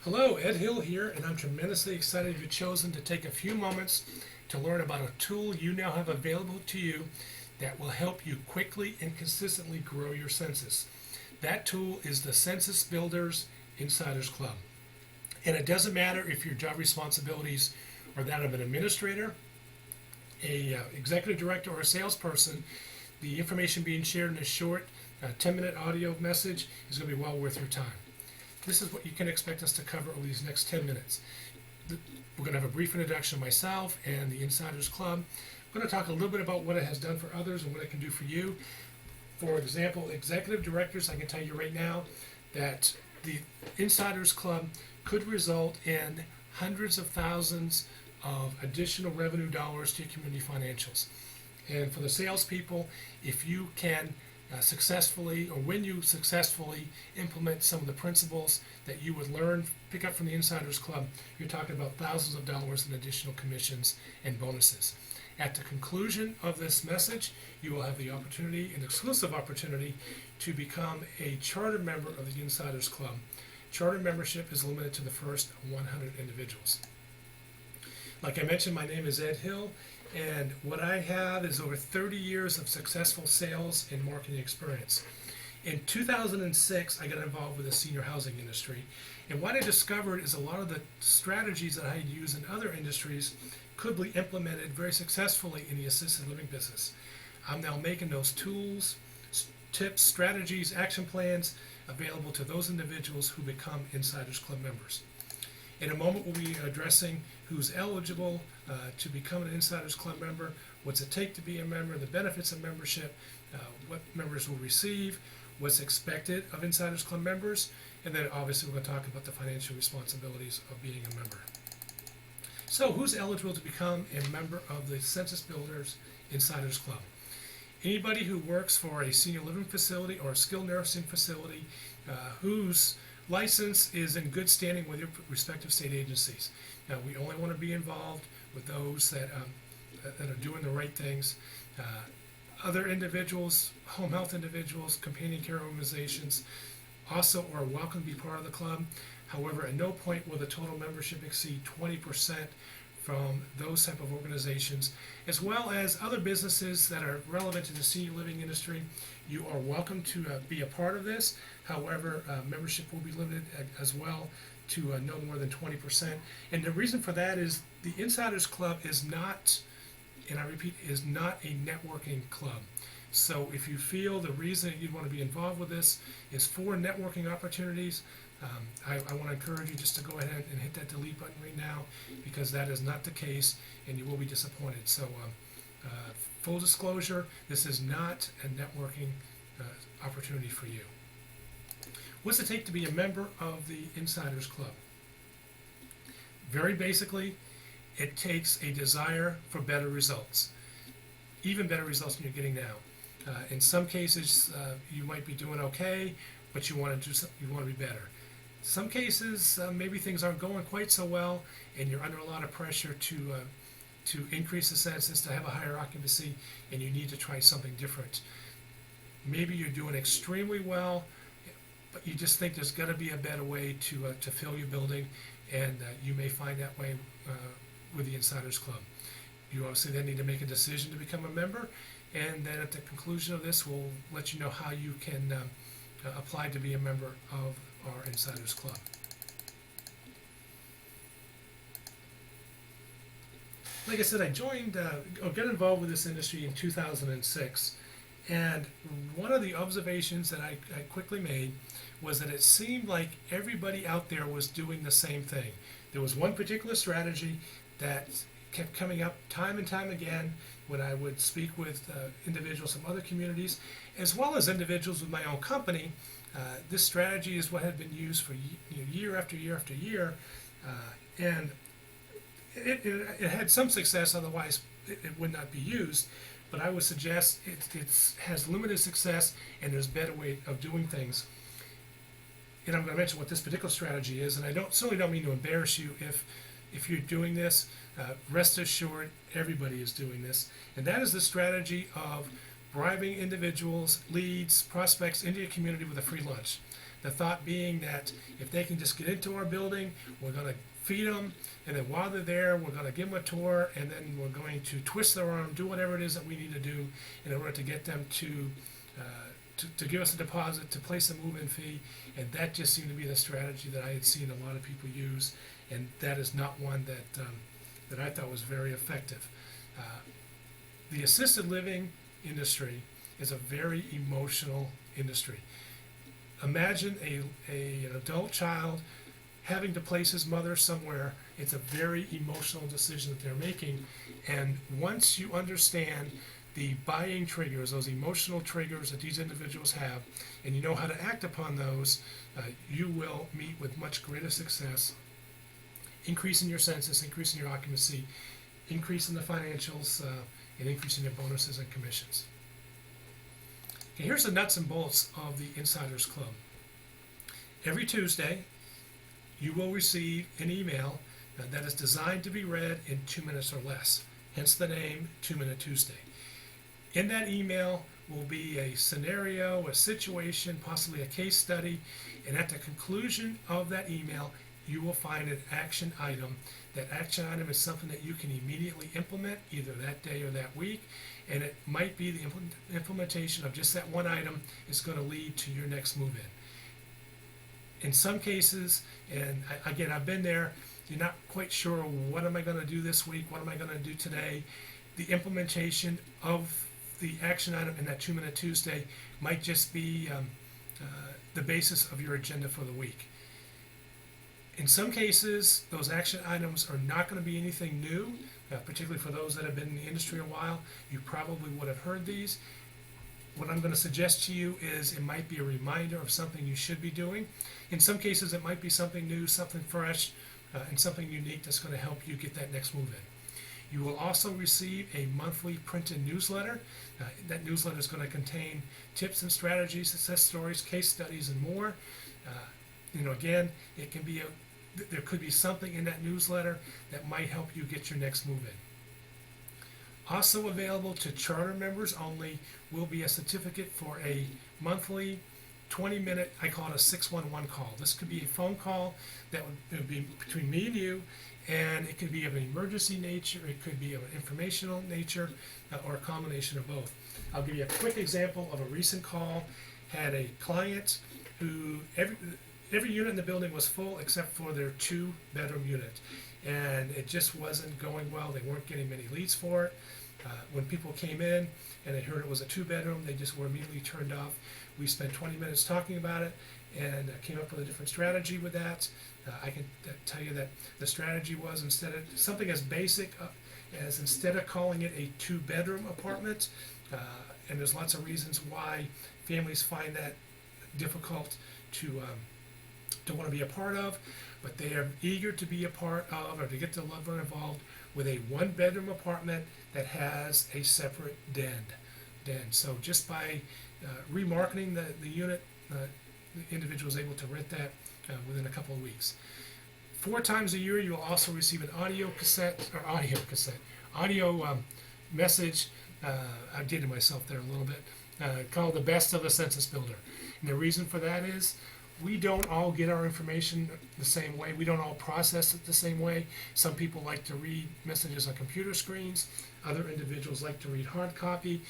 Hello, Ed Hill here, and I'm tremendously excited you've chosen to take a few moments to learn about a tool you now have available to you that will help you quickly and consistently grow your census. That tool is the Census Builders Insiders Club. And it doesn't matter if your job responsibilities are that of an administrator, a executive director, or a salesperson. The information being shared in a short 10-minute audio message is going to be well worth your time. This is what you can expect us to cover over these next 10 minutes. We're going to have a brief introduction of myself and the Insiders Club. I'm going to talk a little bit about what it has done for others and what it can do for you. For example, executive directors, I can tell you right now that the Insiders Club could result in hundreds of thousands of additional revenue dollars to your community financials. And for the salespeople, if you can successfully, or when you successfully implement some of the principles that you would learn, pick up from the Insiders Club, you're talking about thousands of dollars in additional commissions and bonuses. At the conclusion of this message, you will have the opportunity, an exclusive opportunity, to become a charter member of the Insiders Club. Charter membership is limited to the first 100 individuals. Like I mentioned, my name is Ed Hill, and what I have is over 30 years of successful sales and marketing experience. In 2006, I got involved with the senior housing industry, and what I discovered is a lot of the strategies that I had used in other industries could be implemented very successfully in the assisted living business. I'm now making those tools, tips, strategies, action plans available to those individuals who become Insiders Club members. In a moment, we'll be addressing who's eligible to become an Insiders Club member, what's it take to be a member, the benefits of membership, what members will receive, what's expected of Insiders Club members, and then obviously we're going to talk about the financial responsibilities of being a member. So who's eligible to become a member of the Census Builders Insiders Club? Anybody who works for a senior living facility or a skilled nursing facility whose license is in good standing with your respective state agencies. Now, we only want to be involved with those that are doing the right things. Other individuals, home health individuals, companion care organizations also are welcome to be part of the club. However, at no point will the total membership exceed 20% from those type of organizations, as well as other businesses that are relevant to the senior living industry. You are welcome to be a part of this. However, membership will be limited as well to no more than 20%. And the reason for that is the Insiders Club is not, and I repeat, is not a networking club. So if you feel the reason you want to be involved with this is for networking opportunities, I want to encourage you just to go ahead and hit that delete button right now, because that is not the case and you will be disappointed. So full disclosure, this is not a networking opportunity for you. What's it take to be a member of the Insiders Club? Very basically, it takes a desire for better results, even better results than you're getting now. In some cases, you might be doing okay, but you want to do something, you want to be better. Some cases, maybe things aren't going quite so well, and you're under a lot of pressure to increase the census, to have a higher occupancy, and you need to try something different. Maybe you're doing extremely well, but you just think there's got to be a better way to fill your building, and you may find that way with the Insiders Club. You obviously then need to make a decision to become a member, and then at the conclusion of this, we'll let you know how you can apply to be a member of our Insiders Club. Like I said, I joined, or got involved with this industry in 2006, and one of the observations that I quickly made was that it seemed like everybody out there was doing the same thing. There was one particular strategy that kept coming up time and time again when I would speak with individuals from other communities, as well as individuals with my own company. This strategy is what had been used for year after year after year, and it had some success, otherwise it would not be used. But I would suggest it has limited success, and there's a better way of doing things. And I'm going to mention what this particular strategy is, and I certainly don't mean to embarrass you if you're doing this. Rest assured, everybody is doing this, and that is the strategy of bribing individuals, leads, prospects into your community with a free lunch. The thought being that if they can just get into our building, we're going to feed them, and then while they're there, we're going to give them a tour, and then we're going to twist their arm, do whatever it is that we need to do in order to get them to give us a deposit, to place a move-in fee, and that just seemed to be the strategy that I had seen a lot of people use, and that is not one that I thought was very effective. The assisted living industry is a very emotional industry. Imagine an adult child having to place his mother somewhere. It's a very emotional decision that they're making, and once you understand the buying triggers, those emotional triggers that these individuals have, and you know how to act upon those, you will meet with much greater success, increasing your census, increasing your occupancy, increasing the financials, and increasing your bonuses and commissions. Okay, here's the nuts and bolts of the Insiders Club. Every Tuesday, you will receive an email that is designed to be read in 2 minutes or less, hence the name 2 Minute Tuesday. In that email will be a scenario, a situation, possibly a case study, and at the conclusion of that email, you will find an action item. That action item is something that you can immediately implement either that day or that week, and it might be the implementation of just that one item is going to lead to your next move-in. In some cases, and again, I've been there, you're not quite sure, what am I going to do this week? What am I going to do today? The implementation of the action item in that 2 Minute Tuesday might just be the basis of your agenda for the week. In some cases, those action items are not going to be anything new, particularly for those that have been in the industry a while. You probably would have heard these. What I'm going to suggest to you is it might be a reminder of something you should be doing. In some cases, it might be something new, something fresh, and something unique that's going to help you get that next move in. You will also receive a monthly printed newsletter. That newsletter is going to contain tips and strategies, success stories, case studies, and more. Again, it can be there could be something in that newsletter that might help you get your next move in. Also available to charter members only will be a certificate for a monthly 20-minute, I call it a 611 call. This could be a phone call that would be between me and you, and it could be of an emergency nature, it could be of an informational nature, or a combination of both. I'll give you a quick example of a recent call. Had a client who every unit in the building was full except for their 2-bedroom unit, and it just wasn't going well. They weren't getting many leads for it. When people came in and they heard it was a 2-bedroom, they just were immediately turned off. We spent 20 minutes talking about it and came up with a different strategy with that. I can tell you that the strategy was instead of calling it a 2-bedroom apartment, and there's lots of reasons why families find that difficult to want to be a part of, but they are eager to be a part of or to get the loved one involved with a 1-bedroom apartment that has a separate den. So just by remarketing the unit, the individual is able to rent that within a couple of weeks. 4 times a year, you will also receive an audio message. I dated myself there a little bit, called The Best of the Census Builder. And the reason for that is we don't all get our information the same way. We don't all process it the same way. Some people like to read messages on computer screens. Other individuals like to read hard copy.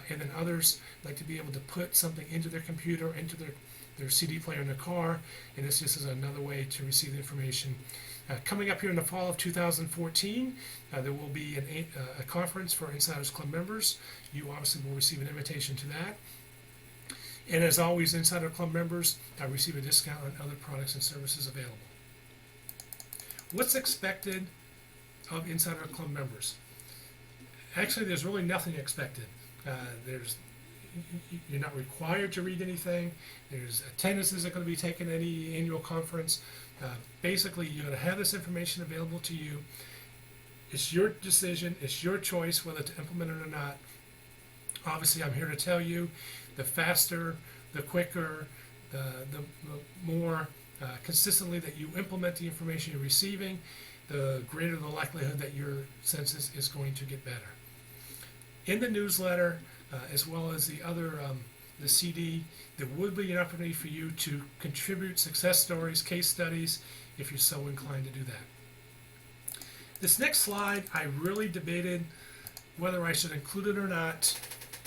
And then others like to be able to put something into their computer, into their CD player in their car. And this just is another way to receive the information. Coming up here in the fall of 2014, there will be a conference for Insiders Club members. You obviously will receive an invitation to that. And as always, Insider Club members receive a discount on other products and services available. What's expected of Insider Club members? Actually, there's really nothing expected. You're not required to read anything. There's attendances that are going to be taken at any annual conference. Basically, you're going to have this information available to you. It's your decision. It's your choice whether to implement it or not. Obviously, I'm here to tell you, the faster, the quicker, the more consistently that you implement the information you're receiving, the greater the likelihood that your census is going to get better. In the newsletter, as well as the other the CD, there would be an opportunity for you to contribute success stories, case studies, if you're so inclined to do that. This next slide, I really debated whether I should include it or not.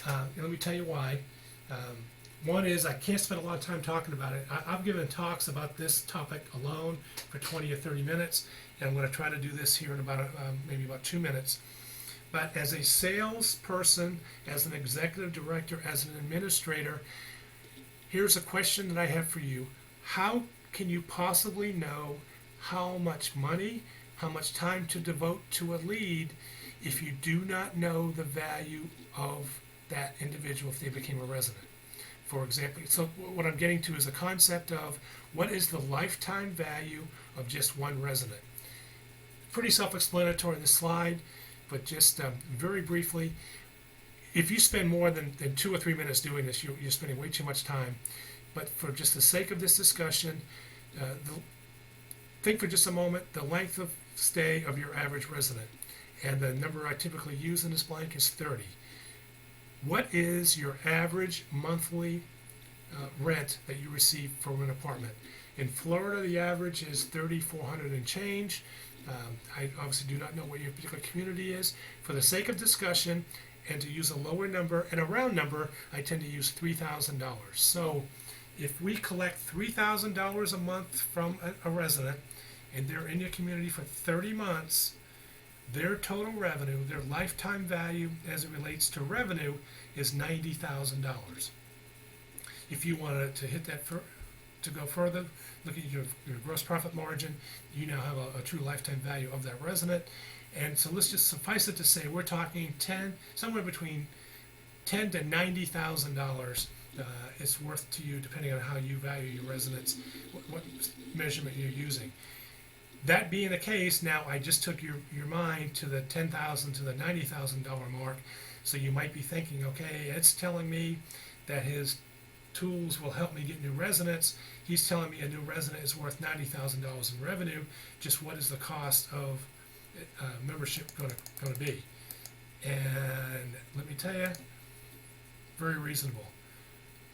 And let me tell you why. One is I can't spend a lot of time talking about it. I've given talks about this topic alone for 20 or 30 minutes, and I'm going to try to do this here in about maybe about 2 minutes. But as a salesperson, as an executive director, as an administrator, here's a question that I have for you. How can you possibly know how much money, how much time to devote to a lead if you do not know the value of that individual if they became a resident? For example, so what I'm getting to is a concept of what is the lifetime value of just one resident. Pretty self-explanatory in this slide, but just very briefly, if you spend more than 2 or 3 minutes doing this, you're spending way too much time. But for just the sake of this discussion, think for just a moment the length of stay of your average resident. And the number I typically use in this blank is 30. What is your average monthly rent that you receive from an apartment? In Florida, the average is $3,400 and change. I obviously do not know what your particular community is. For the sake of discussion, and to use a lower number and a round number, I tend to use $3,000. So if we collect $3,000 a month from a resident, and they're in your community for 30 months, their total revenue, their lifetime value as it relates to revenue is $90,000. If you wanted to hit that to go further, look at your gross profit margin, you now have a true lifetime value of that resident. And so let's just suffice it to say we're talking somewhere between $10,000 to $90,000 it's worth to you depending on how you value your residents, what measurement you're using. That being the case, now I just took your mind to the $10,000 to the $90,000 mark. So you might be thinking, okay, it's telling me that his tools will help me get new residents. He's telling me a new resident is worth $90,000 in revenue. Just what is the cost of membership going to be? And let me tell you, very reasonable.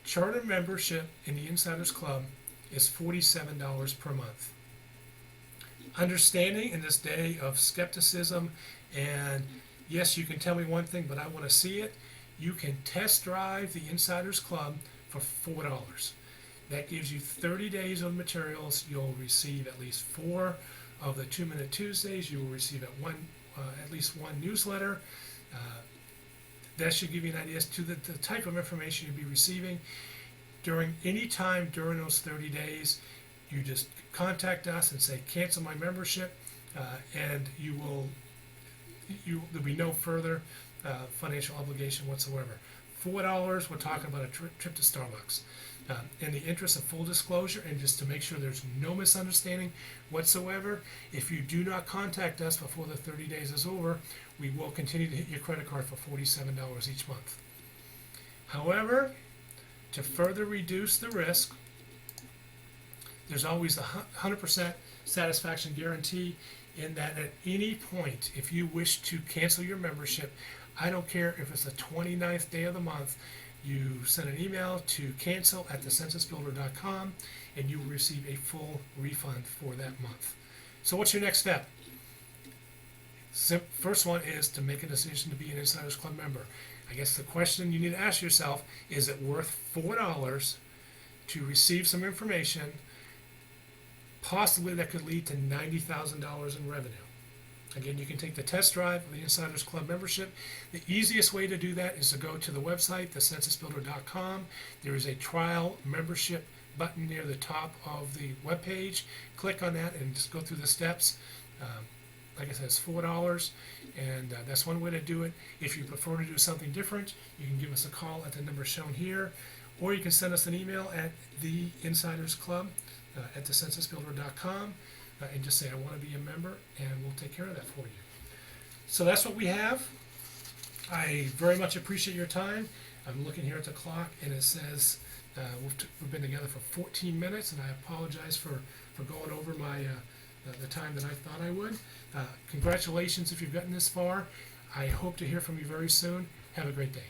Charter membership in the Insiders Club is $47 per month. Understanding in this day of skepticism and yes, you can tell me one thing, but I want to see it. You can test drive the Insiders Club for $4. That gives you 30 days of materials. You'll receive at least 4 of the 2-Minute Tuesdays. You will receive at least one newsletter. That should give you an idea as to the type of information you'll be receiving. During any time during those 30 days, you just contact us and say, cancel my membership, and there'll be no further financial obligation whatsoever. $4, we're talking about a trip to Starbucks. In the interest of full disclosure and just to make sure there's no misunderstanding whatsoever, if you do not contact us before the 30 days is over, we will continue to hit your credit card for $47 each month. However, to further reduce the risk, there's always a 100% satisfaction guarantee in that at any point, if you wish to cancel your membership, I don't care if it's the 29th day of the month, you send an email to cancel@thecensusbuilder.com and you will receive a full refund for that month. So what's your next step? First one is to make a decision to be an Insiders Club member. I guess the question you need to ask yourself, is it worth $4 to receive some information possibly that could lead to $90,000 in revenue? Again, you can take the test drive of the Insiders Club membership. The easiest way to do that is to go to the website, thecensusbuilder.com. There is a trial membership button near the top of the webpage. Click on that and just go through the steps. Like I said, it's $4, and that's one way to do it. If you prefer to do something different, you can give us a call at the number shown here, or you can send us an email at theinsidersclub@thecensusbuilder.com. And just say, I want to be a member, and we'll take care of that for you. So that's what we have. I very much appreciate your time. I'm looking here at the clock, and it says we've been together for 14 minutes, and I apologize for going over the time that I thought I would. Congratulations if you've gotten this far. I hope to hear from you very soon. Have a great day.